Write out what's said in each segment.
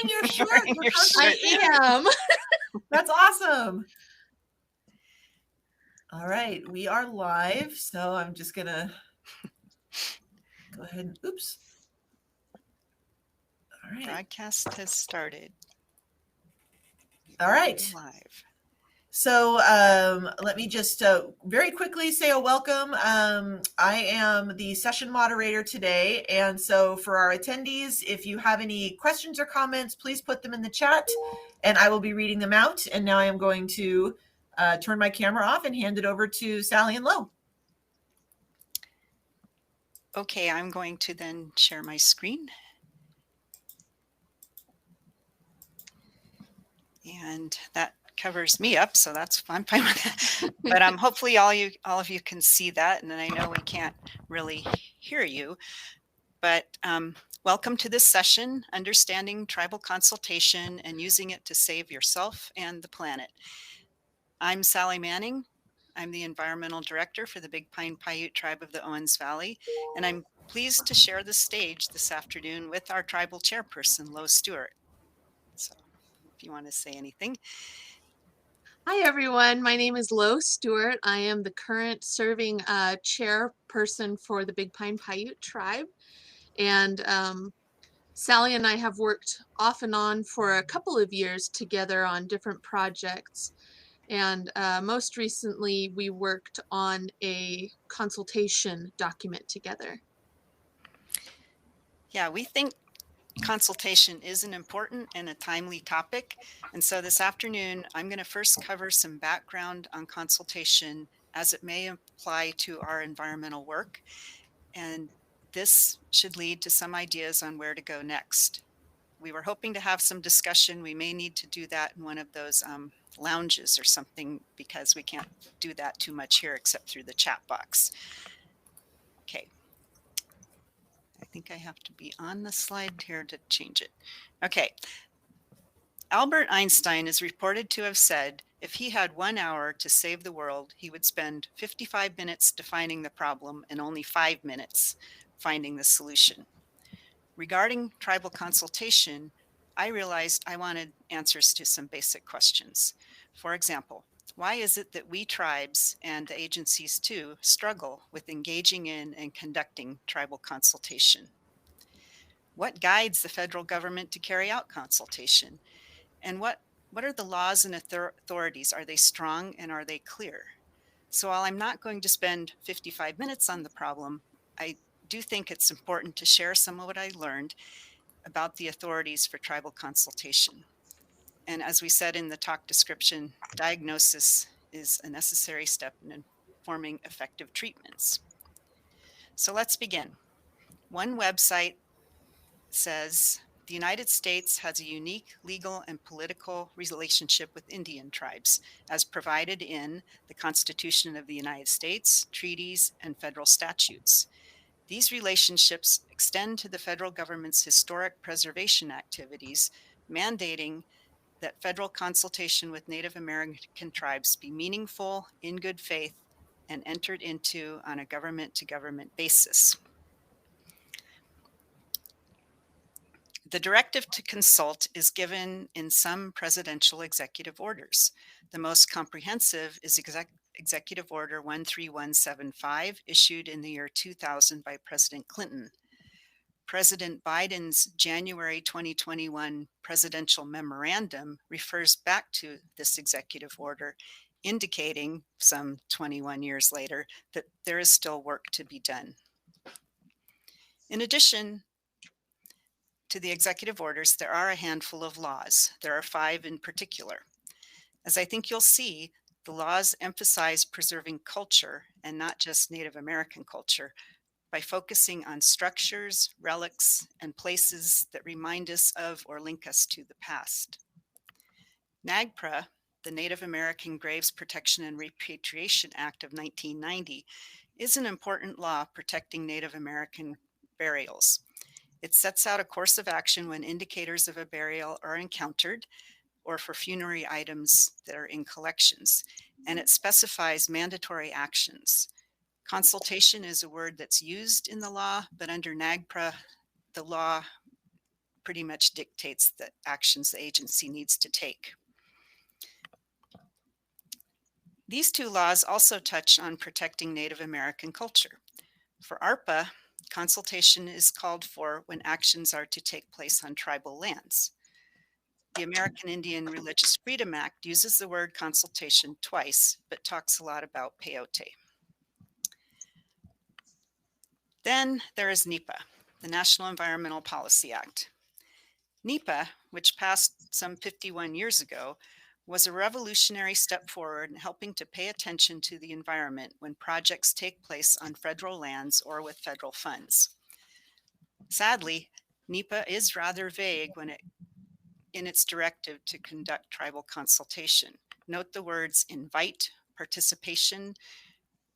wearing your shirt. Your shirt. I am. That's awesome. All right, we are live, so I'm just gonna go ahead and oops. All right. Broadcast has started. All right. Live. So let me just very quickly say a welcome. I am the session moderator today. And so for our attendees, if you have any questions or comments, please put them in the chat and I will be reading them out. And now I am going to turn my camera off and hand it over to Sally and Lo. Okay, I'm going to then share my screen. And that covers me up, so I'm fine with that. But hopefully all of you can see that, and then I know we can't really hear you. But welcome to this session, Understanding Tribal Consultation and Using It to Save Yourself and the Planet. I'm Sally Manning. I'm the Environmental Director for the Big Pine Paiute Tribe of the Owens Valley, and I'm pleased to share the stage this afternoon with our tribal chairperson, Lo Stewart. So if you want to say anything. Hi, everyone. My name is Lo Stewart. I am the current serving chairperson for the Big Pine Paiute Tribe. And Sally and I have worked off and on for a couple of years together on different projects. And most recently, we worked on a consultation document together. Yeah, we think consultation is an important and a timely topic. And so this afternoon, I'm going to first cover some background on consultation as it may apply to our environmental work. And this should lead to some ideas on where to go next. We were hoping to have some discussion. We may need to do that in one of those lounges or something because we can't do that too much here except through the chat box. Okay. I think I have to be on the slide here to change it. Okay. Albert Einstein is reported to have said, if he had 1 hour to save the world, he would spend 55 minutes defining the problem and only 5 minutes finding the solution. Regarding tribal consultation, I realized I wanted answers to some basic questions. For example, why is it that we tribes and the agencies too struggle with engaging in and conducting tribal consultation? What guides the federal government to carry out consultation? And what are the laws and authorities? Are they strong and are they clear? So while I'm not going to spend 55 minutes on the problem, I do think it's important to share some of what I learned about the authorities for tribal consultation. And as we said in the talk description, diagnosis is a necessary step in informing effective treatments. So let's begin. One website says, the United States has a unique legal and political relationship with Indian tribes, as provided in the Constitution of the United States, treaties, and federal statutes. These relationships extend to the federal government's historic preservation activities, mandating that federal consultation with Native American tribes be meaningful, in good faith, and entered into on a government-to-government basis. The directive to consult is given in some presidential executive orders. The most comprehensive is Executive Order 13175, issued in the year 2000 by President Clinton. President Biden's January 2021 presidential memorandum refers back to this executive order, indicating some 21 years later that there is still work to be done. In addition to the executive orders, there are a handful of laws. There are 5 in particular. As I think you'll see, the laws emphasize preserving culture and not just Native American culture by focusing on structures, relics, and places that remind us of or link us to the past. NAGPRA, the Native American Graves Protection and Repatriation Act of 1990, is an important law protecting Native American burials. It sets out a course of action when indicators of a burial are encountered or for funerary items that are in collections, and it specifies mandatory actions. Consultation is a word that's used in the law, but under NAGPRA, the law pretty much dictates the actions the agency needs to take. These two laws also touch on protecting Native American culture. For ARPA, consultation is called for when actions are to take place on tribal lands. The American Indian Religious Freedom Act uses the word consultation twice, but talks a lot about peyote. Then there is NEPA, the National Environmental Policy Act. NEPA, which passed some 51 years ago, was a revolutionary step forward in helping to pay attention to the environment when projects take place on federal lands or with federal funds. Sadly, NEPA is rather vague in its directive to conduct tribal consultation. Note the words invite, participation.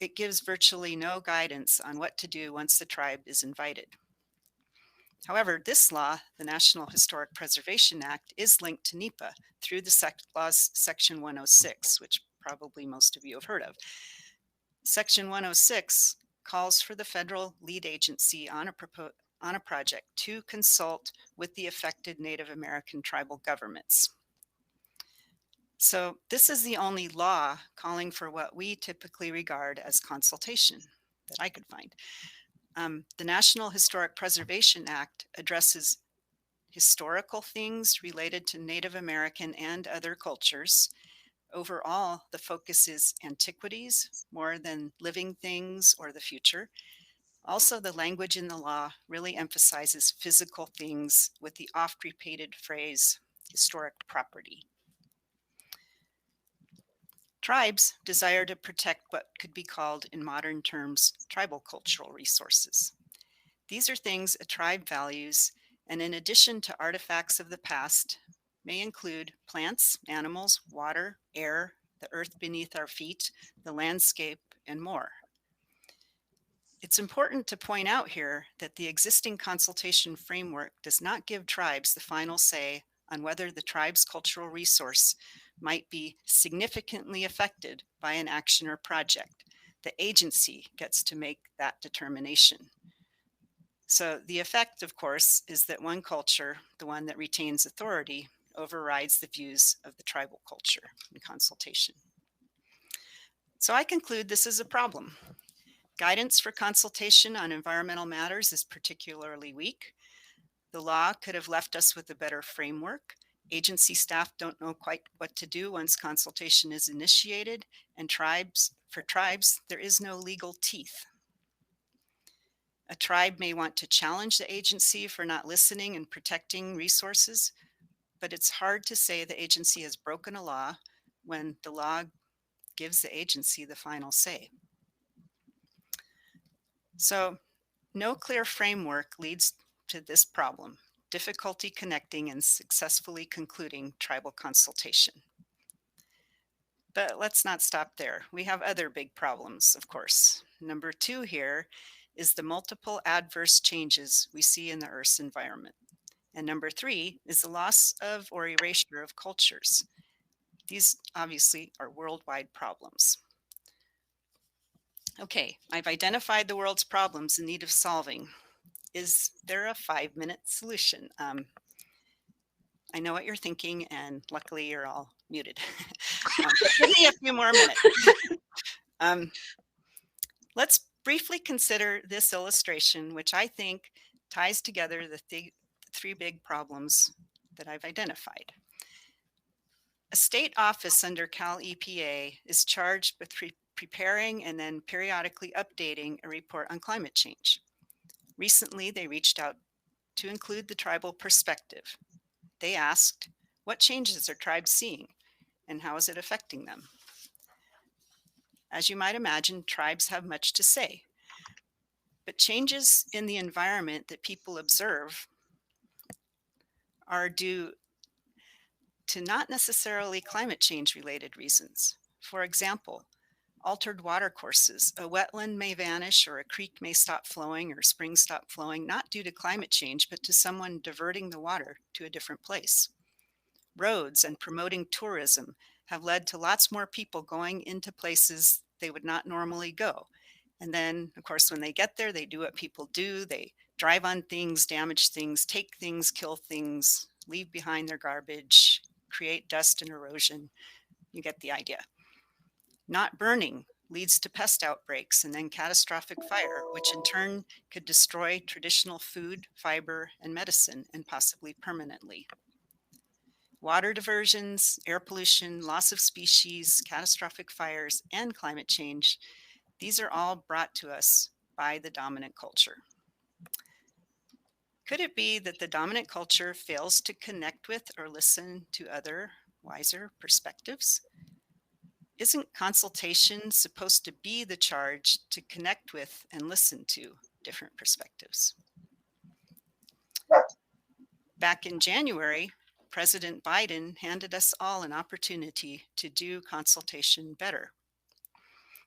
It gives virtually no guidance on what to do once the tribe is invited. However, this law, the National Historic Preservation Act, is linked to NEPA through the law's Section 106, which probably most of you have heard of. Section 106 calls for the federal lead agency on a project to consult with the affected Native American tribal governments. So this is the only law calling for what we typically regard as consultation that I could find. The National Historic Preservation Act addresses historical things related to Native American and other cultures. Overall, the focus is antiquities more than living things or the future. Also, the language in the law really emphasizes physical things with the oft-repeated phrase, historic property. Tribes desire to protect what could be called, in modern terms, tribal cultural resources. These are things a tribe values, and in addition to artifacts of the past, may include plants, animals, water, air, the earth beneath our feet, the landscape, and more. It's important to point out here that the existing consultation framework does not give tribes the final say on whether the tribe's cultural resource might be significantly affected by an action or project. The agency gets to make that determination. So the effect, of course, is that one culture, the one that retains authority, overrides the views of the tribal culture in consultation. So I conclude this is a problem. Guidance for consultation on environmental matters is particularly weak. The law could have left us with a better framework. Agency staff don't know quite what to do once consultation is initiated, and for tribes, there is no legal teeth. A tribe may want to challenge the agency for not listening and protecting resources, but it's hard to say the agency has broken a law when the law gives the agency the final say. So, no clear framework leads to this problem. Difficulty connecting and successfully concluding tribal consultation. But let's not stop there. We have other big problems, of course. Number 2 here is the multiple adverse changes we see in the Earth's environment. And number 3 is the loss of or erasure of cultures. These obviously are worldwide problems. Okay, I've identified the world's problems in need of solving. Is there a 5-minute solution? I know what you're thinking, and luckily you're all muted. Give me a few more minutes. Let's briefly consider this illustration, which I think ties together the 3 big problems that I've identified. A state office under Cal EPA is charged with preparing and then periodically updating a report on climate change. Recently, they reached out to include the tribal perspective. They asked, what changes are tribes seeing and how is it affecting them? As you might imagine, tribes have much to say, but changes in the environment that people observe are due to not necessarily climate change related reasons. For example, altered water courses. A wetland may vanish, or a creek may stop flowing, or springs stop flowing, not due to climate change, but to someone diverting the water to a different place. Roads and promoting tourism have led to lots more people going into places they would not normally go. And then, of course, when they get there, they do what people do. They drive on things, damage things, take things, kill things, leave behind their garbage, create dust and erosion. You get the idea. Not burning leads to pest outbreaks and then catastrophic fire, which in turn could destroy traditional food, fiber, and medicine, and possibly permanently. Water diversions, air pollution, loss of species, catastrophic fires, and climate change, these are all brought to us by the dominant culture. Could it be that the dominant culture fails to connect with or listen to other, wiser perspectives? Isn't consultation supposed to be the charge to connect with and listen to different perspectives? Back in January, President Biden handed us all an opportunity to do consultation better.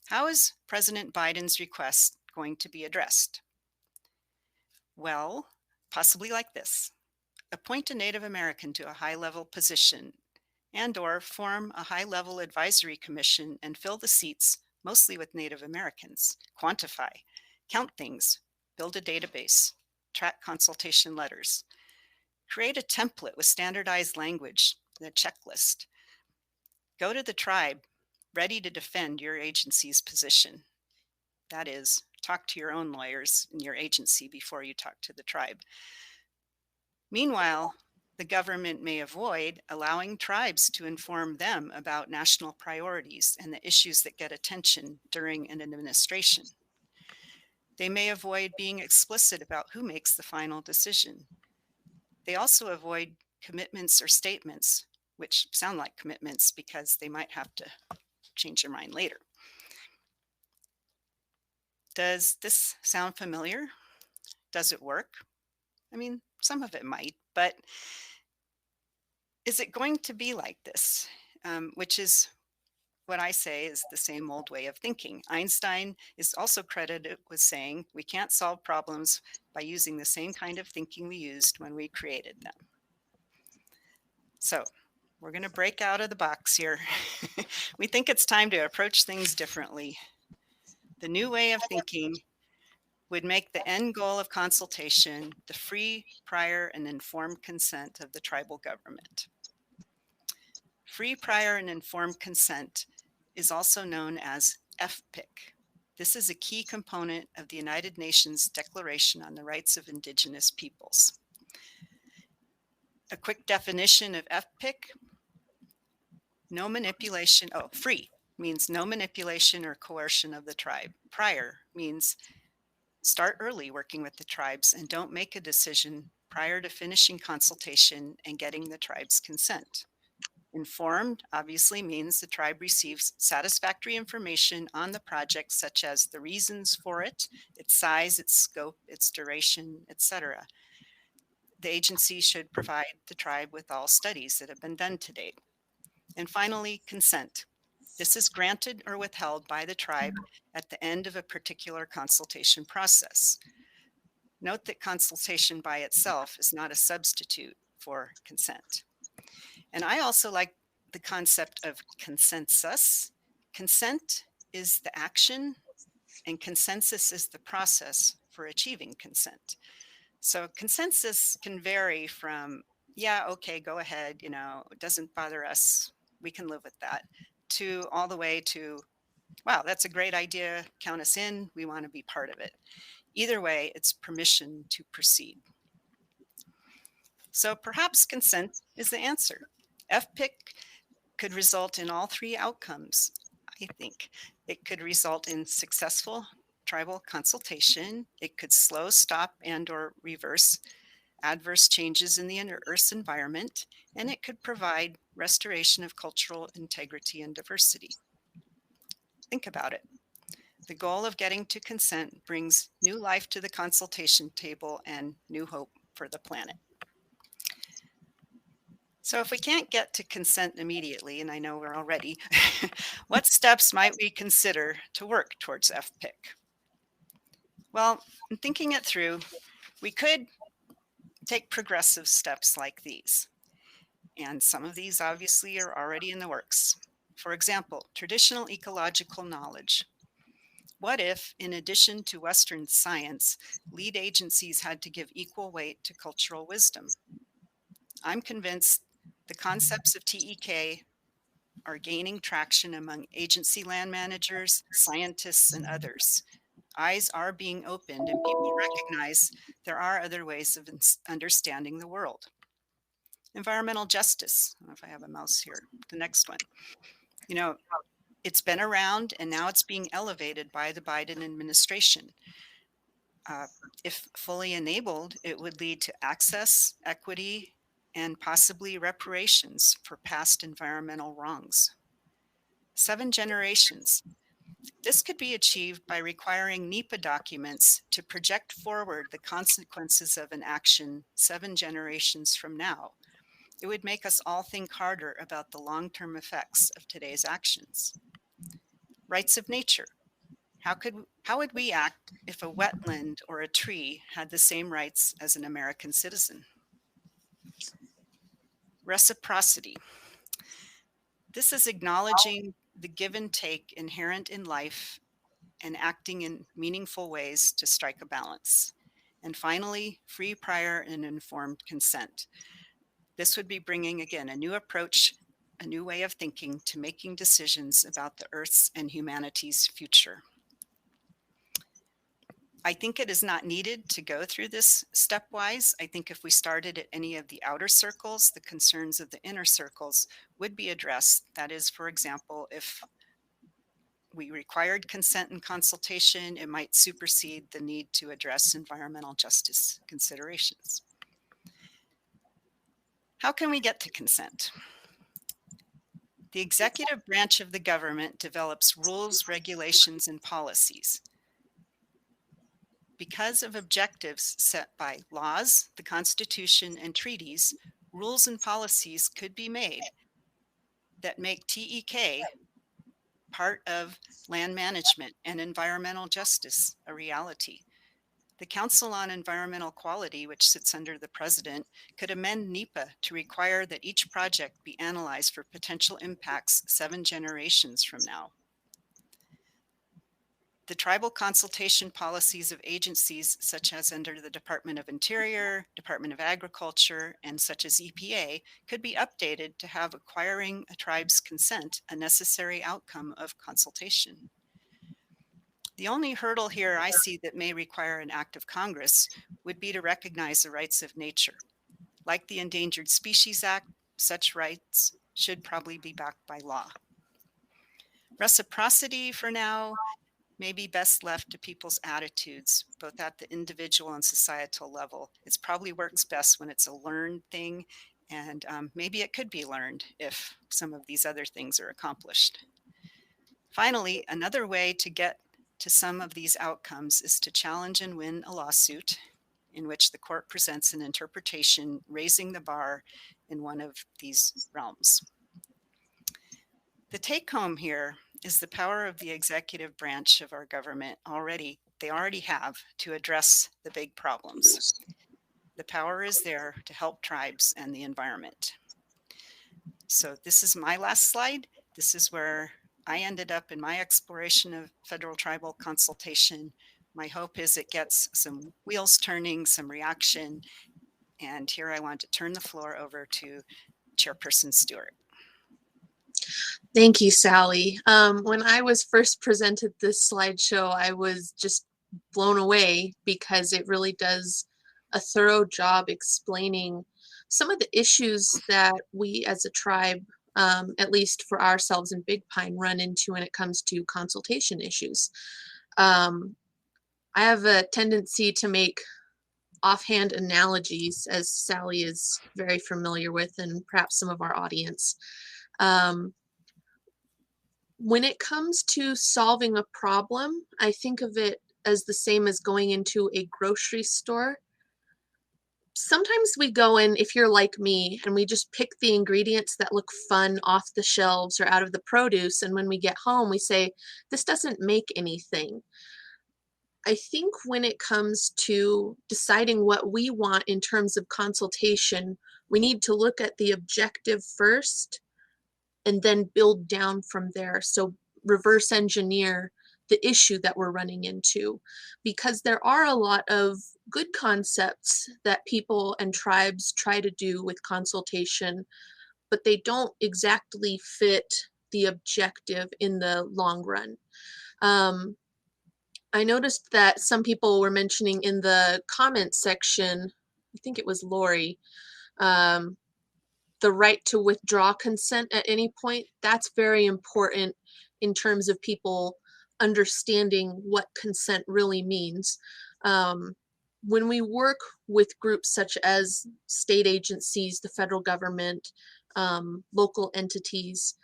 How is President Biden's request going to be addressed? Well, possibly like this. Appoint a Native American to a high-level position and/or form a high-level advisory commission and fill the seats mostly with Native Americans. Quantify, count things, build a database, track consultation letters. Create a template with standardized language and a checklist. Go to the tribe ready to defend your agency's position. That is, talk to your own lawyers in your agency before you talk to the tribe. Meanwhile, the government may avoid allowing tribes to inform them about national priorities and the issues that get attention during an administration. They may avoid being explicit about who makes the final decision. They also avoid commitments or statements, which sound like commitments because they might have to change their mind later. Does this sound familiar? Does it work? I mean, some of it might, but is it going to be like this? Which is what I say is the same old way of thinking. Einstein is also credited with saying we can't solve problems by using the same kind of thinking we used when we created them. So we're going to break out of the box here. We think it's time to approach things differently. The new way of thinking would make the end goal of consultation the free, prior, and informed consent of the tribal government. Free, prior, and informed consent is also known as FPIC. This is a key component of the United Nations Declaration on the Rights of Indigenous Peoples. A quick definition of FPIC: no manipulation, free means no manipulation or coercion of the tribe. Prior means start early working with the tribes and don't make a decision prior to finishing consultation and getting the tribe's consent. Informed obviously means the tribe receives satisfactory information on the project, such as the reasons for it, its size, its scope, its duration, etc. The agency should provide the tribe with all studies that have been done to date. And finally, consent. This is granted or withheld by the tribe at the end of a particular consultation process. Note that consultation by itself is not a substitute for consent. And I also like the concept of consensus. Consent is the action, and consensus is the process for achieving consent. So consensus can vary from, yeah, okay, go ahead, it doesn't bother us, we can live with that, to all the way to, wow, that's a great idea, count us in, we want to be part of it. Either way, it's permission to proceed. So perhaps consent is the answer. FPIC could result in all three outcomes, I think. It could result in successful tribal consultation. It could slow, stop, and/or reverse adverse changes in the Earth's environment, and it could provide restoration of cultural integrity and diversity. Think about it. The goal of getting to consent brings new life to the consultation table and new hope for the planet. So if we can't get to consent immediately, and I know we're all ready, what steps might we consider to work towards FPIC? Well, in thinking it through, we could take progressive steps like these. And some of these obviously are already in the works. For example, traditional ecological knowledge. What if, in addition to Western science, lead agencies had to give equal weight to cultural wisdom? I'm convinced the concepts of TEK are gaining traction among agency land managers, scientists, and others. Eyes are being opened and people recognize there are other ways of understanding the world. Environmental justice. I don't know if I have a mouse here. The next one. You know, it's been around and now it's being elevated by the Biden administration. If fully enabled, it would lead to access, equity, and possibly reparations for past environmental wrongs. 7 generations. This could be achieved by requiring NEPA documents to project forward the consequences of an action 7 generations from now. It would make us all think harder about the long-term effects of today's actions. Rights of nature. How would we act if a wetland or a tree had the same rights as an American citizen? Reciprocity. This is acknowledging the give and take inherent in life and acting in meaningful ways to strike a balance. And finally, free, prior, and informed consent. This would be bringing, again, a new approach, a new way of thinking to making decisions about the Earth's and humanity's future. I think it is not needed to go through this stepwise. I think if we started at any of the outer circles, the concerns of the inner circles would be addressed. That is, for example, if we required consent and consultation, it might supersede the need to address environmental justice considerations. How can we get to consent? The executive branch of the government develops rules, regulations, and policies. Because of objectives set by laws, the Constitution, and treaties, rules and policies could be made that make TEK part of land management and environmental justice a reality. The Council on Environmental Quality, which sits under the President, could amend NEPA to require that each project be analyzed for potential impacts 7 generations from now. The tribal consultation policies of agencies such as under the Department of Interior, Department of Agriculture, and such as EPA could be updated to have acquiring a tribe's consent a necessary outcome of consultation. The only hurdle here I see that may require an act of Congress would be to recognize the rights of nature. Like the Endangered Species Act, such rights should probably be backed by law. Reciprocity for now may be best left to people's attitudes, both at the individual and societal level. It probably works best when it's a learned thing, and maybe it could be learned if some of these other things are accomplished. Finally, another way to get to some of these outcomes is to challenge and win a lawsuit in which the court presents an interpretation raising the bar in one of these realms. The take home here is the power of the executive branch of our government they already have to address the big problems. The power is there to help tribes and the environment. So this is my last slide. This is where I ended up in my exploration of federal tribal consultation. My hope is it gets some wheels turning, some reaction. And here I want to turn the floor over to Chairperson Stewart. Thank you, Sally. When I was first presented this slideshow, I was just blown away because it really does a thorough job explaining some of the issues that we as a tribe, at least for ourselves in Big Pine, run into when it comes to consultation issues. I have a tendency to make offhand analogies, as Sally is very familiar with, and perhaps some of our audience. When it comes to solving a problem, I think of it as the same as going into a grocery store. Sometimes we go in, if you're like me, and we just pick the ingredients that look fun off the shelves or out of the produce, and when we get home, we say, this doesn't make anything. I think when it comes to deciding what we want in terms of consultation, we need to look at the objective first and then build down from there. So reverse engineer the issue that we're running into, because there are a lot of good concepts that people and tribes try to do with consultation, but they don't exactly fit the objective in the long run. I noticed that some people were mentioning in the comment section, I think it was Lori, the right to withdraw consent at any point. That's very important in terms of people understanding what consent really means. When we work with groups such as state agencies, the federal government, local entities,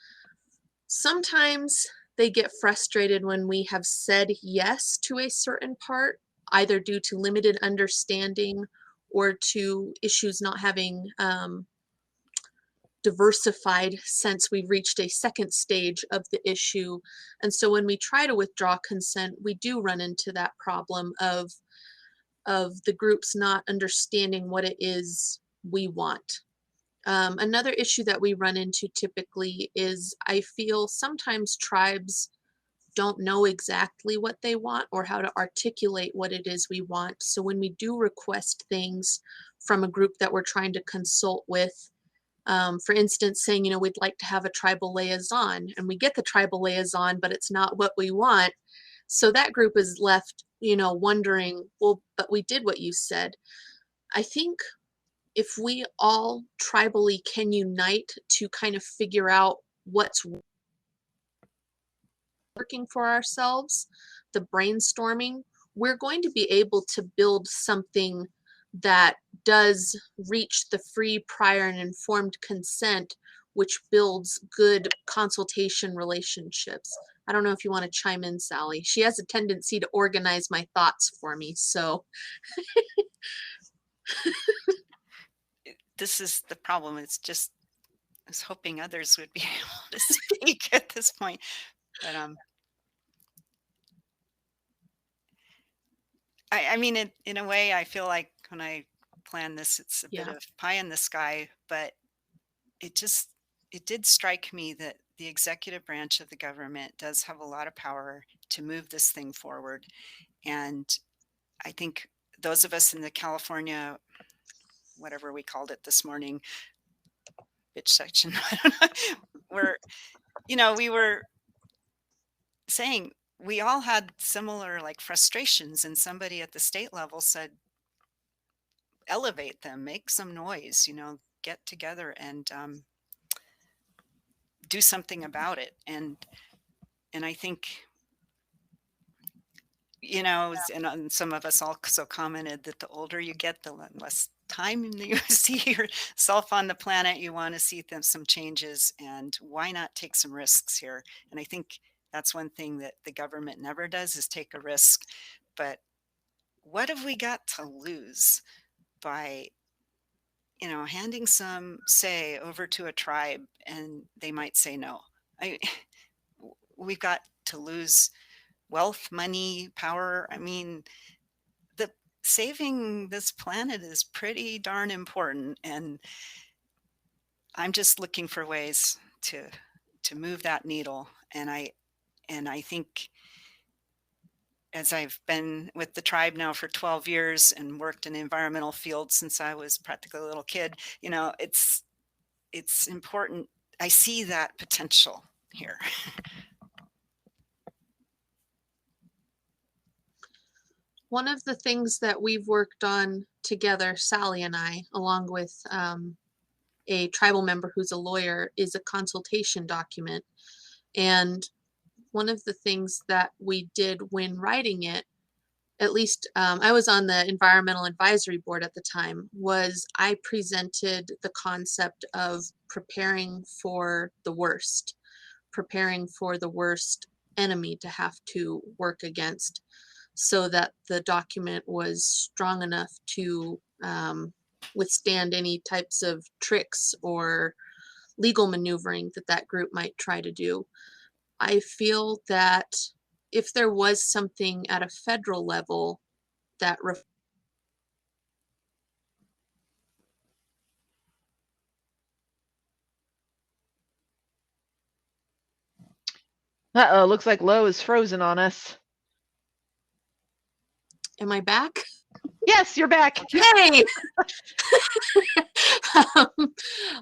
sometimes they get frustrated when we have said yes to a certain part, either due to limited understanding or to issues not having diversified since we've reached a second stage of the issue. And so when we try to withdraw consent, we do run into that problem of the groups not understanding what it is we want. Another issue that we run into typically is I feel sometimes tribes don't know exactly what they want or how to articulate what it is we want. So when we do request things from a group that we're trying to consult with, for instance, saying, you know, we'd like to have a tribal liaison, and we get the tribal liaison, but it's not what we want. So that group is left, you know, wondering, well, but we did what you said. I think if we all tribally can unite to kind of figure out what's working for ourselves, the brainstorming, we're going to be able to build something that does reach the free, prior, and informed consent, which builds good consultation relationships. I don't know if you want to chime in, Sally. She has a tendency to organize my thoughts for me, so. This is the problem. It's just, I was hoping others would be able to speak at this point. But I mean, in a way, I feel like when I plan this, it's a bit Yeah. of pie in the sky, but it did strike me that the executive branch of the government does have a lot of power to move this thing forward. And I think those of us in the California, whatever we called it this morning, bitch section, I don't know, we were saying we all had similar like frustrations, and somebody at the state level said, elevate them, make some noise, get together and do something about it. And I think, and some of us also commented that the older you get, the less time you see yourself on the planet. You want to see some changes, and why not take some risks here? And I think that's one thing that the government never does, is take a risk. But what have we got to lose by handing some say over to a tribe and they might say no? We've got to lose wealth, money, power. I mean, saving this planet is pretty darn important, and I'm just looking for ways to move that needle. And I think, as I've been with the tribe now for 12 years and worked in the environmental field since I was practically a little kid, it's important. I see that potential here. One of the things that we've worked on together, Sally and I, along with a tribal member who's a lawyer, is a consultation document. And one of the things that we did when writing it, at least I was on the environmental advisory board at the time, was I presented the concept of preparing for the worst enemy to have to work against, so that the document was strong enough to withstand any types of tricks or legal maneuvering that group might try to do. I feel that if there was something at a federal level that Uh-oh, looks like Lo is frozen on us. Am I back? Yes, you're back. Yay!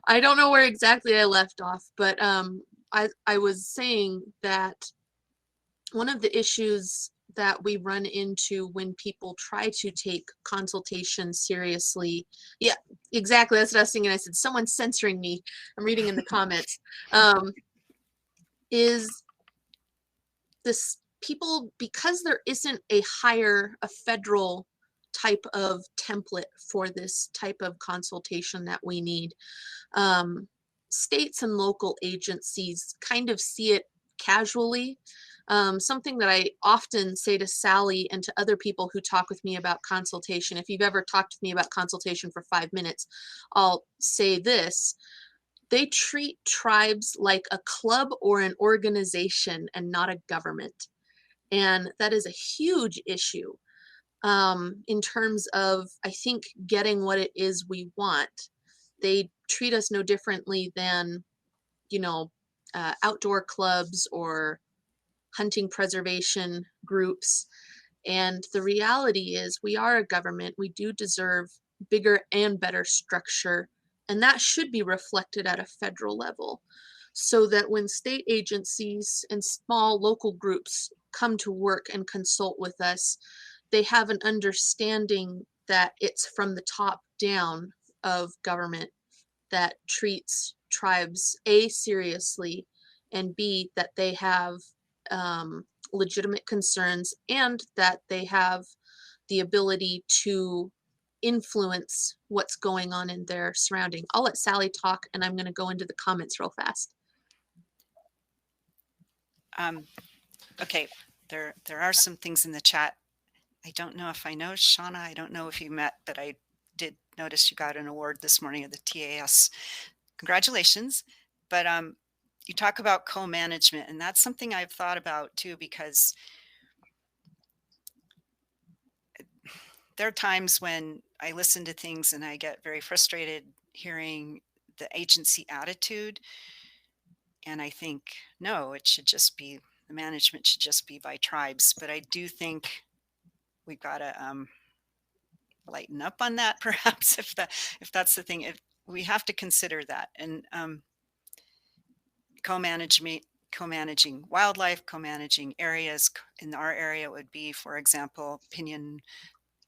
I don't know where exactly I left off, but I was saying that one of the issues that we run into when people try to take consultation seriously, yeah, exactly, that's what I was thinking. I said, someone's censoring me. I'm reading in the comments. Is this people, because there isn't a federal type of template for this type of consultation that we need, states and local agencies kind of see it casually. Something that I often say to Sally and to other people who talk with me about consultation, if you've ever talked with me about consultation for 5 minutes, I'll say this: they treat tribes like a club or an organization and not a government. And that is a huge issue in terms of, I think, getting what it is we want. They treat us no differently than, you know, outdoor clubs or hunting preservation groups. And the reality is we are a government. We do deserve bigger and better structure. And that should be reflected at a federal level, so that when state agencies and small local groups come to work and consult with us, they have an understanding that it's from the top down of government that treats tribes, A, seriously, and B, that they have legitimate concerns, and that they have the ability to influence what's going on in their surrounding. I'll let Sally talk, and I'm going to go into the comments real fast. Okay, there are some things in the chat. I don't know if I know Shauna. I don't know if you met, but I did notice you got an award this morning at the TAS. Congratulations. But you talk about co-management, and that's something I've thought about too, because there are times when I listen to things and I get very frustrated hearing the agency attitude. And I think, no, it should just be, the management should just be by tribes. But I do think we've got to lighten up on that, perhaps, if that's the thing. We have to consider that. And co-managing wildlife, co-managing areas. In our area, it would be, for example,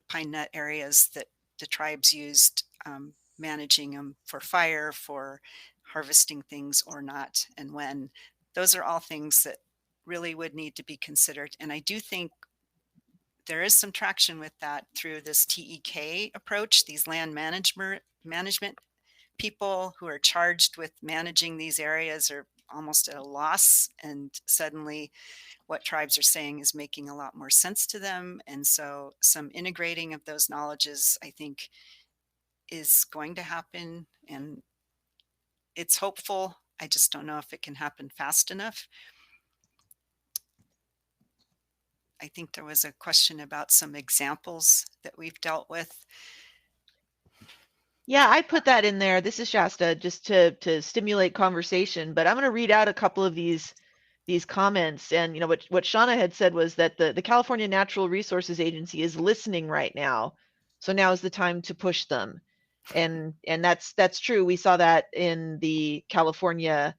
pine nut areas that the tribes used, managing them for fire, for harvesting things or not, and when. Those are all things that really would need to be considered. And I do think there is some traction with that through this TEK approach, these land management people who are charged with managing these areas are almost at a loss, and suddenly what tribes are saying is making a lot more sense to them. And so some integrating of those knowledges, I think, is going to happen, and it's hopeful. I just don't know if it can happen fast enough. I think there was a question about some examples that we've dealt with. Yeah, I put that in there. This is Shasta, just to stimulate conversation, but I'm going to read out a couple of these comments. And you know what Shauna had said was that the California Natural Resources Agency is listening right now. So now is the time to push them. And that's true. We saw that in the California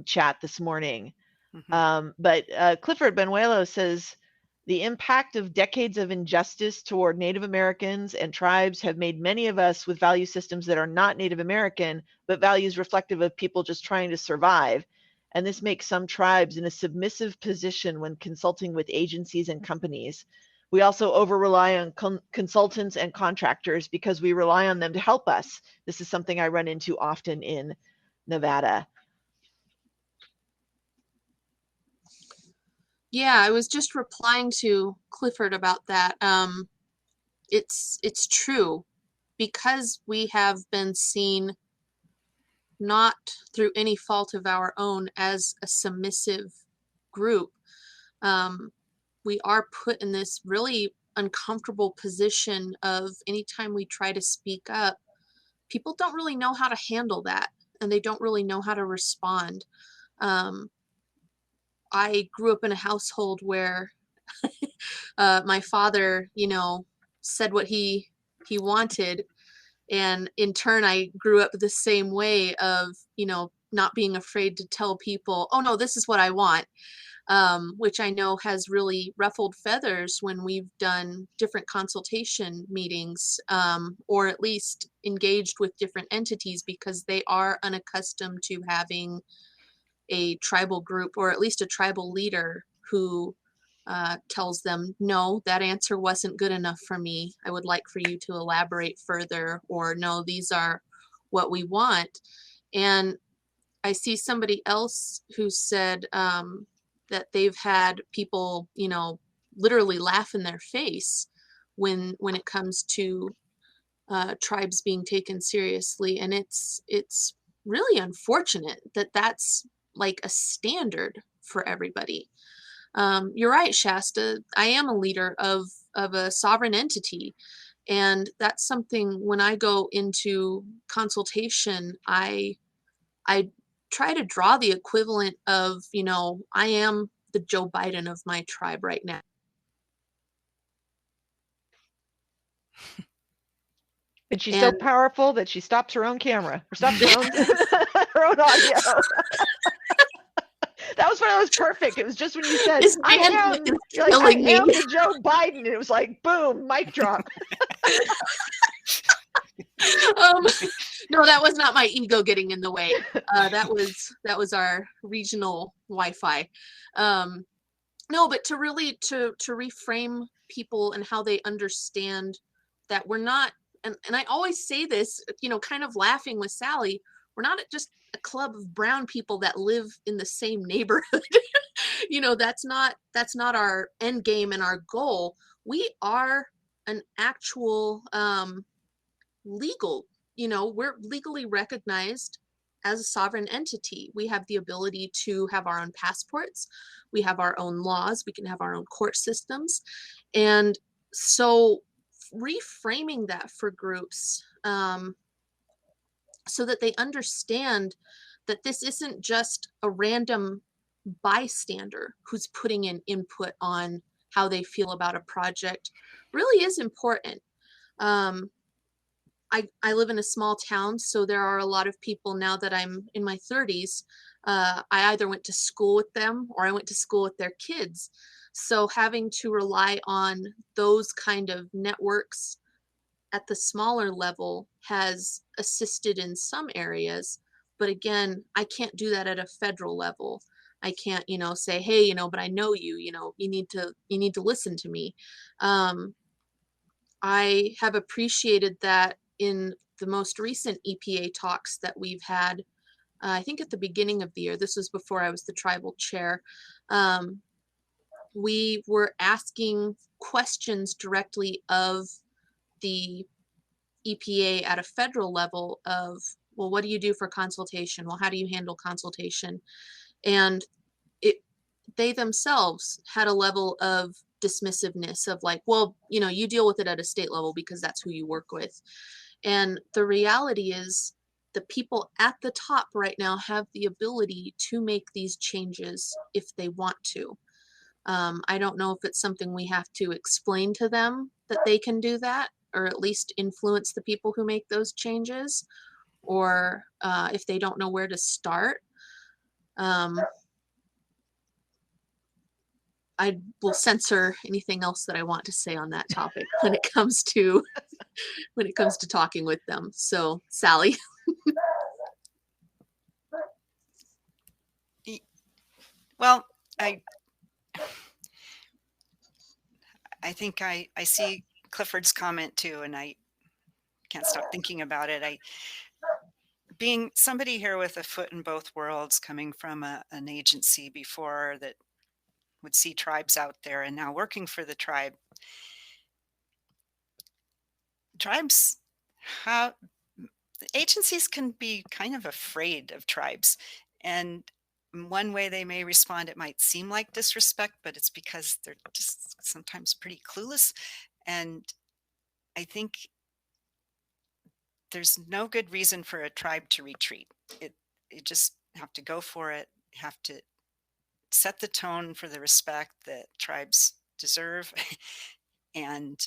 chat this morning. Mm-hmm. But Clifford Benuelo says, the impact of decades of injustice toward Native Americans and tribes have made many of us with value systems that are not Native American, but values reflective of people just trying to survive. And this makes some tribes in a submissive position when consulting with agencies and companies. We also over-rely on consultants and contractors because we rely on them to help us. This is something I run into often in Nevada. Yeah, I was just replying to Clifford about that. It's true, because we have been seen, not through any fault of our own, as a submissive group. We are put in this really uncomfortable position of, anytime we try to speak up, people don't really know how to handle that, and they don't really know how to respond. I grew up in a household where my father, said what he wanted, and in turn I grew up the same way of, not being afraid to tell people, oh no, this is what I want, which I know has really ruffled feathers when we've done different consultation meetings, or at least engaged with different entities, because they are unaccustomed to having a tribal group, or at least a tribal leader, who tells them, no, that answer wasn't good enough for me. I would like for you to elaborate further, or no, these are what we want. And I see somebody else who said that they've had people, literally laugh in their face when it comes to tribes being taken seriously. And it's really unfortunate that that's like a standard for everybody. You're right, Shasta. I am a leader of a sovereign entity. And that's something, when I go into consultation, I try to draw the equivalent of, I am the Joe Biden of my tribe right now. And she's so powerful that she stops her own camera, or stops her own her own audio. That was perfect. It was just when you said, I am the Joe Biden, and it was like, boom, mic drop. No, that was not my ego getting in the way. That was our regional Wi-Fi. No, but to really to reframe people and how they understand that we're not, and I always say this, kind of laughing with Sally, we're not just a club of brown people that live in the same neighborhood. That's not our end game and our goal. We are an actual legal, we're legally recognized as a sovereign entity. We have the ability to have our own passports. We have our own laws. We can have our own court systems. And so reframing that for groups, so that they understand that this isn't just a random bystander who's putting in input on how they feel about a project, really is important. I live in a small town, so there are a lot of people, now that I'm in my 30s, I either went to school with them or I went to school with their kids. So having to rely on those kind of networks at the smaller level has assisted in some areas. But again, I can't do that at a federal level. I can't, say, hey, but I know you, you need to listen to me. I have appreciated that in the most recent EPA talks that we've had, I think at the beginning of the year, this was before I was the tribal chair, we were asking questions directly of the EPA at a federal level of, well, what do you do for consultation? Well, how do you handle consultation? And they themselves had a level of dismissiveness of like, well, you deal with it at a state level because that's who you work with. And the reality is the people at the top right now have the ability to make these changes if they want to. I don't know if it's something we have to explain to them that they can do that, or at least influence the people who make those changes, or if they don't know where to start. I will censor anything else that I want to say on that topic when it comes to talking with them. So, Sally. Well, I think I see Clifford's comment too, and I can't stop thinking about it. Being somebody here with a foot in both worlds, coming from an agency before that would see tribes out there, and now working for the tribe. Tribes have, agencies can be kind of afraid of tribes, and one way they may respond, it might seem like disrespect, but it's because they're just sometimes pretty clueless. And I think there's no good reason for a tribe to retreat. You just have to go for it. You have to set the tone for the respect that tribes deserve. And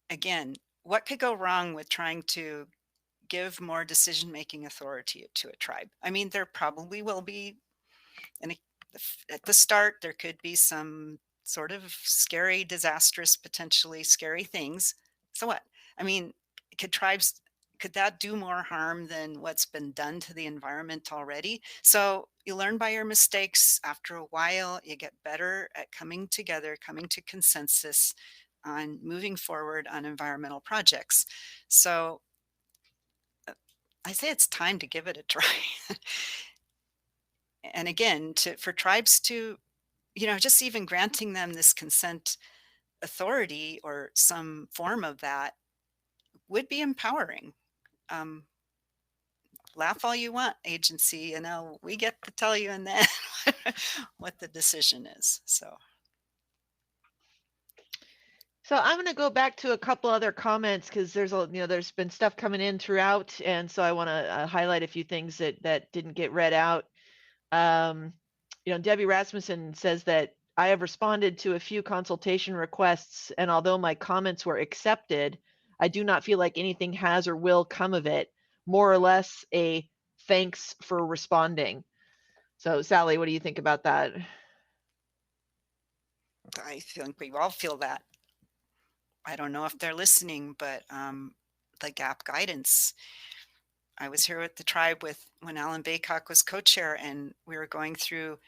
again, what could go wrong with trying to give more decision-making authority to a tribe? I mean, there probably will be, and at the start, there could be some sort of scary, disastrous, potentially scary things. So what? I mean, could that do more harm than what's been done to the environment already? So you learn by your mistakes. After a while, you get better at coming together, coming to consensus on moving forward on environmental projects. So I say it's time to give it a try. And again, for tribes to, just even granting them this consent authority or some form of that would be empowering. Laugh all you want, agency, we get to tell you in that what the decision is. So I'm going to go back to a couple other comments because there's been stuff coming in throughout, and so I want to highlight a few things that didn't get read out. Debbie Rasmussen says that I have responded to a few consultation requests, and although my comments were accepted, I do not feel like anything has or will come of it. More or less a thanks for responding. So Sally, what do you think about that? I think we all feel that. I don't know if they're listening, but the gap guidance. I was here with the tribe when Alan Baycock was co-chair, and we were going through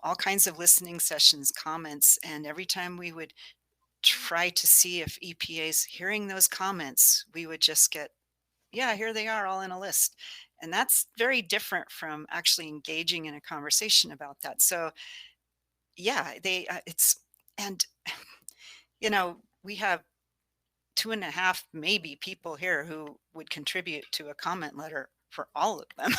all kinds of listening sessions, comments, and every time we would try to see if EPA's hearing those comments, we would just get, yeah, here they are all in a list. And that's very different from actually engaging in a conversation about that. So yeah, we have 2.5 maybe people here who would contribute to a comment letter for all of them.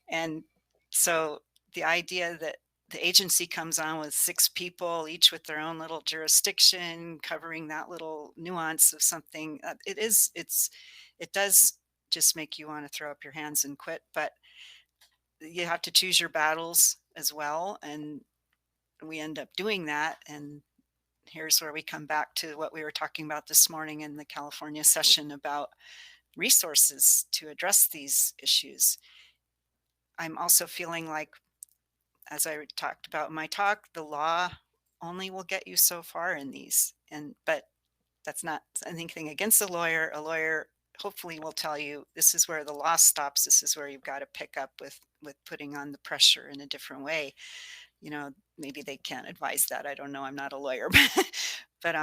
And so the idea that the agency comes on with 6 people, each with their own little jurisdiction, covering that little nuance of something, it does just make you want to throw up your hands and quit. But you have to choose your battles as well, and we end up doing that. And here's where we come back to what we were talking about this morning in the California session about resources to address these issues. I'm also feeling like, as I talked about in my talk, the law only will get you so far in these. But that's not anything against the lawyer. A lawyer hopefully will tell you this is where the law stops. This is where you've got to pick up with putting on the pressure in a different way. Maybe they can't advise that. I don't know. I'm not a lawyer, but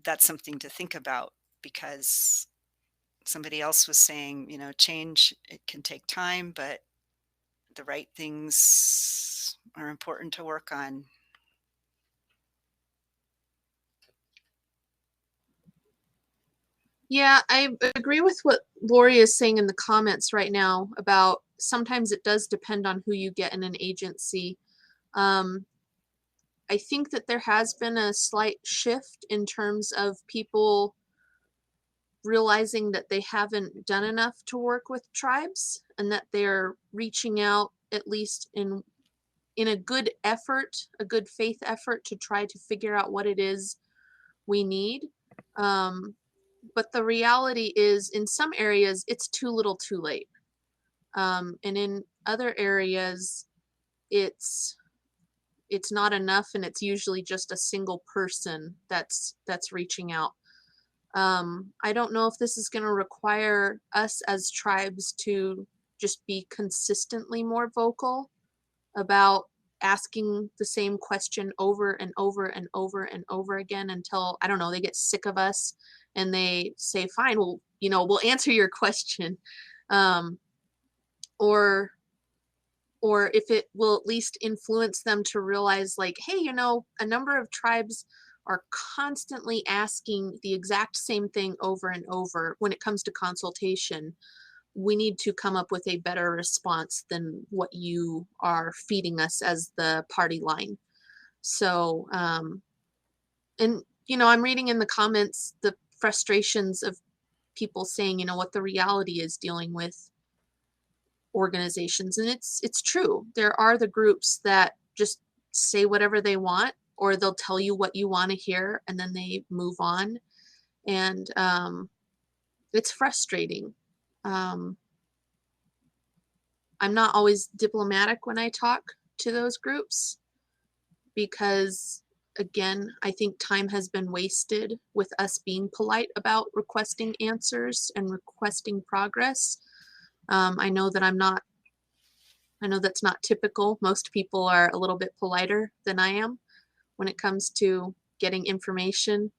that's something to think about, because somebody else was saying, change, it can take time, but the right things are important to work on. Yeah, I agree with what Lori is saying in the comments right now about sometimes it does depend on who you get in an agency. I think that there has been a slight shift in terms of people realizing that they haven't done enough to work with tribes, and that they're reaching out, at least in a good effort, a good faith effort, to try to figure out what it is we need. But the reality is, in some areas, it's too little too late. And in other areas, it's not enough, and it's usually just a single person that's reaching out. I don't know if this is going to require us as tribes to just be consistently more vocal about asking the same question over and over and over and over again until, I don't know, they get sick of us and they say, fine, well, we'll answer your question. Or if it will at least influence them to realize, like, hey, a number of tribes are constantly asking the exact same thing over and over when it comes to consultation. We need to come up with a better response than what you are feeding us as the party line. So, and, I'm reading in the comments the frustrations of people saying, what the reality is dealing with organizations. And it's true. There are the groups that just say whatever they want, or they'll tell you what you want to hear, and then they move on. And it's frustrating. I'm not always diplomatic when I talk to those groups because, again, I think time has been wasted with us being polite about requesting answers and requesting progress. I know that I know that's not typical. Most people are a little bit politer than I am when it comes to getting information.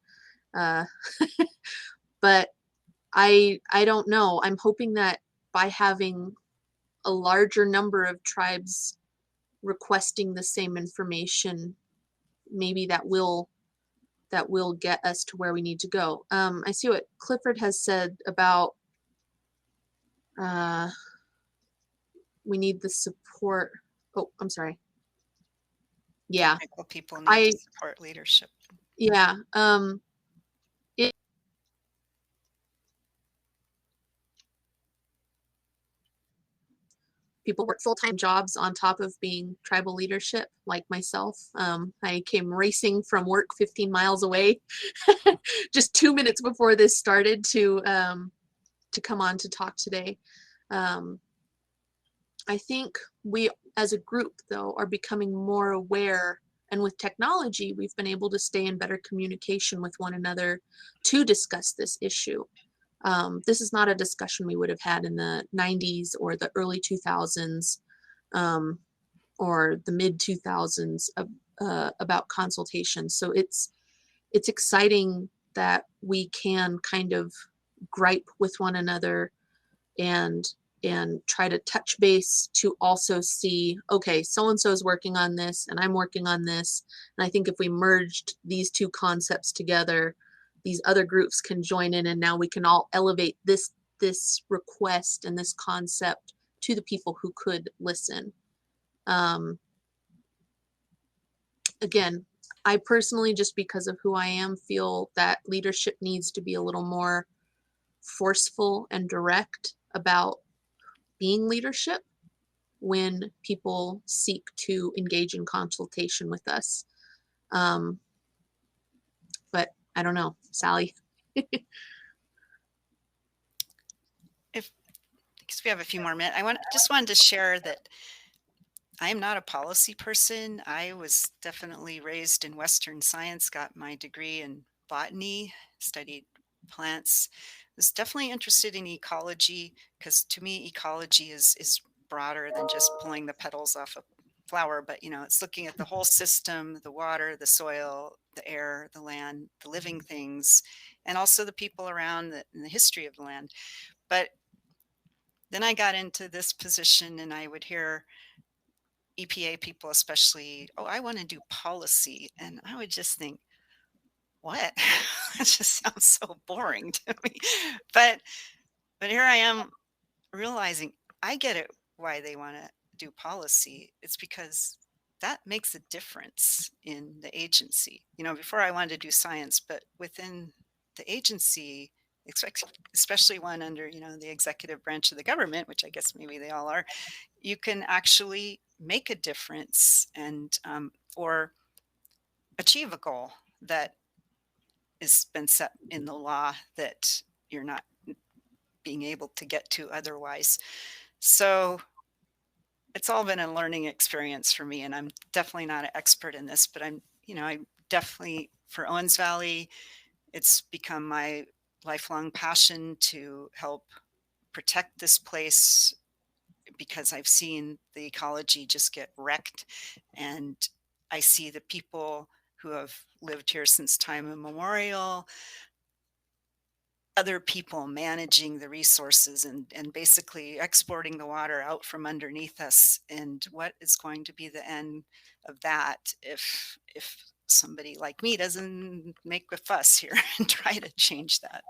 But I don't know. I'm hoping that by having a larger number of tribes requesting the same information, maybe that will get us to where we need to go. I see what Clifford has said about we need the support. Oh, I'm sorry. Yeah. Technical people need to support leadership. Yeah. People work full-time jobs on top of being tribal leadership, like myself. I came racing from work 15 miles away just 2 minutes before this started to come on to talk today. I think we as a group, though, are becoming more aware, and with technology, we've been able to stay in better communication with one another to discuss this issue. This is not a discussion we would have had in the 90s or the early 2000s or the mid 2000s about consultation. So it's exciting that we can kind of gripe with one another and try to touch base to also see, okay, so-and-so is working on this and I'm working on this. And I think if we merged these two concepts together, these other groups can join in, and now we can all elevate this request and this concept to the people who could listen. Again, I personally, just because of who I am, feel that leadership needs to be a little more forceful and direct about being leadership when people seek to engage in consultation with us. But I don't know, Sally. Because we have a few more minutes, just wanted to share that I'm not a policy person. I was definitely raised in Western science, got my degree in botany, studied plants. Was definitely interested in ecology because to me, ecology is broader than just pulling the petals off a flower, but it's looking at the whole system, the water, the soil, the air, the land, the living things, and also the people around and the history of the land. But then I got into this position and I would hear EPA people especially, oh, I want to do policy. And I would just think, what? That just sounds so boring to me. But here I am realizing I get it why they want to do policy. It's because that makes a difference in the agency. Before I wanted to do science, but within the agency, especially one under, the executive branch of the government, which I guess maybe they all are, you can actually make a difference and or achieve a goal that has been set in the law that you're not being able to get to otherwise. So it's all been a learning experience for me, and I'm definitely not an expert in this, but I'm definitely, for Owens Valley, it's become my lifelong passion to help protect this place because I've seen the ecology just get wrecked, and I see the people who have lived here since time immemorial, other people managing the resources and basically exporting the water out from underneath us. And what is going to be the end of that if somebody like me doesn't make a fuss here and try to change that?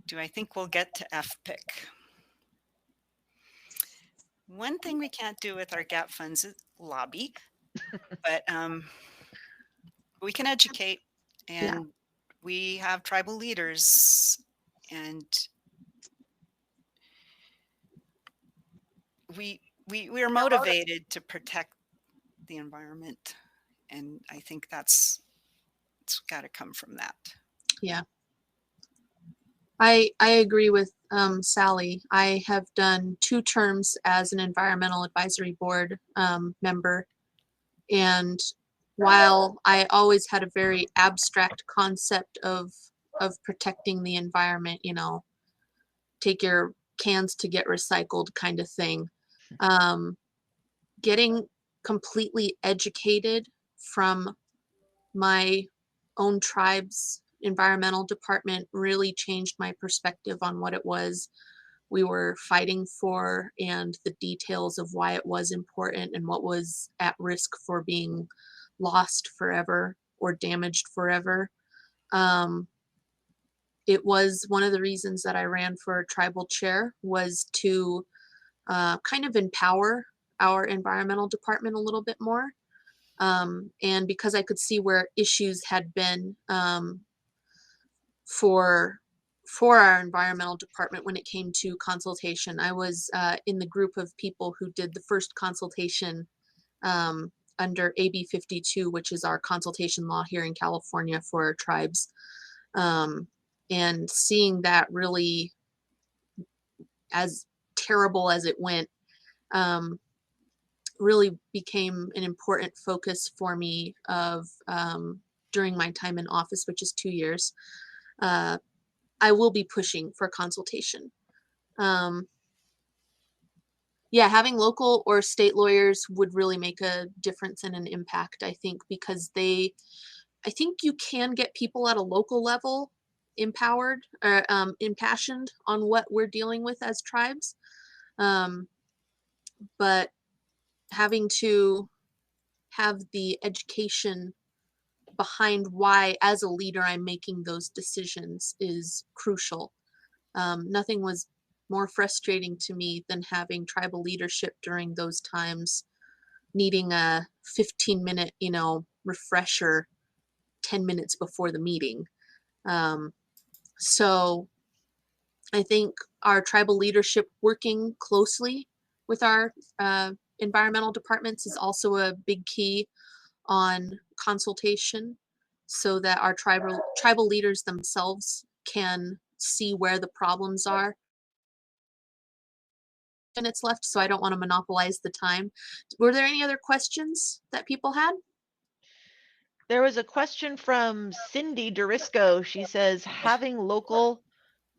Do I think we'll get to FPIC? One thing we can't do with our GAP funds is lobby, but we can educate, and we have tribal leaders, And we are motivated to protect the environment. And I think it's got to come from that. Yeah. I agree with Sally. I have done 2 terms as an environmental advisory board member. And while I always had a very abstract concept of protecting the environment, you know, take your cans to get recycled kind of thing, getting completely educated from my own tribe's environmental department really changed my perspective on what it was we were fighting for and the details of why it was important and what was at risk for being lost forever or damaged forever. It was one of the reasons that I ran for tribal chair, was to kind of empower our environmental department a little bit more. And because I could see where issues had been for our environmental department when it came to consultation. I was in the group of people who did the first consultation under AB 52, which is our consultation law here in California for our tribes. And seeing that really, as terrible as it went, really became an important focus for me of during my time in office, which is 2 years. I will be pushing for consultation. Yeah, having local or state lawyers would really make a difference and an impact, I think, because I think you can get people at a local level empowered or impassioned on what we're dealing with as tribes. But having to have the education behind why, as a leader, I'm making those decisions is crucial. Nothing was more frustrating to me than having tribal leadership during those times needing a 15-minute, refresher 10 minutes before the meeting. So I think our tribal leadership working closely with our environmental departments is also a big key on consultation, so that our tribal leaders themselves can see where the problems are. Minutes left, so I don't want to monopolize the time. Were there any other questions that people had? There was a question from Cindy Dorisco. She says, would having local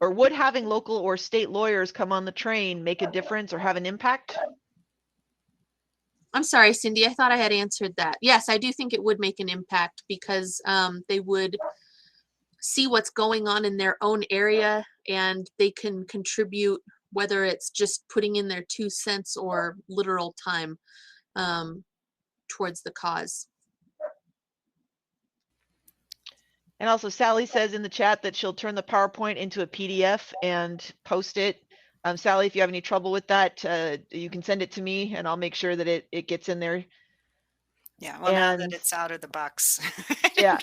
or state lawyers come on the train make a difference or have an impact? I'm sorry, Cindy, I thought I had answered that. Yes, I do think it would make an impact because they would see what's going on in their own area and they can contribute, whether it's just putting in their 2 cents or literal time towards the cause. And also Sally says in the chat that she'll turn the PowerPoint into a PDF and post it. Sally, if you have any trouble with that, you can send it to me and I'll make sure that it gets in there. Yeah, well, now that it's out of the box. Yeah.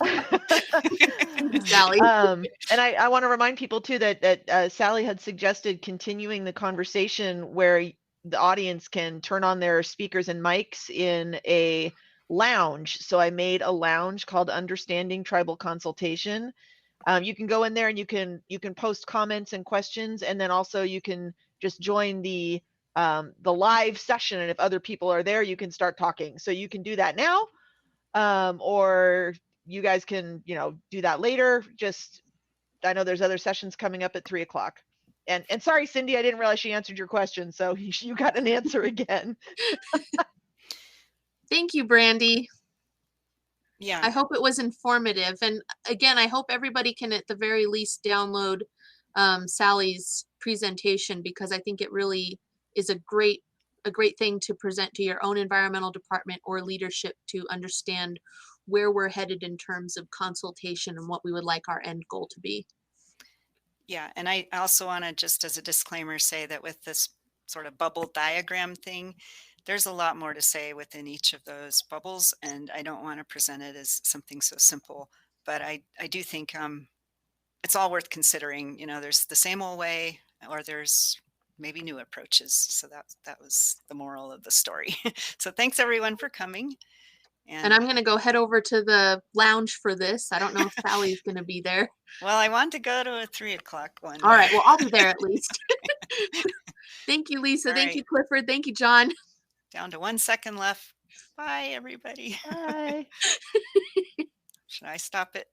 Sally. And I want to remind people too that Sally had suggested continuing the conversation where the audience can turn on their speakers and mics in a lounge. So I made a lounge called Understanding Tribal Consultation. You can go in there and you can post comments and questions, and then also you can just join the live session, and if other people are there, you can start talking. So you can do that now, or you guys can do that later. I know there's other sessions coming up at 3 o'clock. And sorry, Cindy, I didn't realize she answered your question, so you got an answer again. Thank you, Brandy. Yeah. I hope it was informative. And again, I hope everybody can at the very least download Sally's presentation, because I think it really is a great thing to present to your own environmental department or leadership to understand where we're headed in terms of consultation and what we would like our end goal to be. Yeah, and I also want to, just as a disclaimer, say that with this sort of bubble diagram thing, there's a lot more to say within each of those bubbles, and I don't want to present it as something so simple, but I do think it's all worth considering. You know, there's the same old way, or there's maybe new approaches. So that was the moral of the story. So thanks everyone for coming. And I'm going to go head over to the lounge for this. I don't know if Sally's going to be there. Well, I want to go to a 3 o'clock one. All right. Well, I'll be there at least. Thank you, Lisa. All Thank right. you, Clifford. Thank you, John. Down to 1 second left. Bye, everybody. Bye. Should I stop it?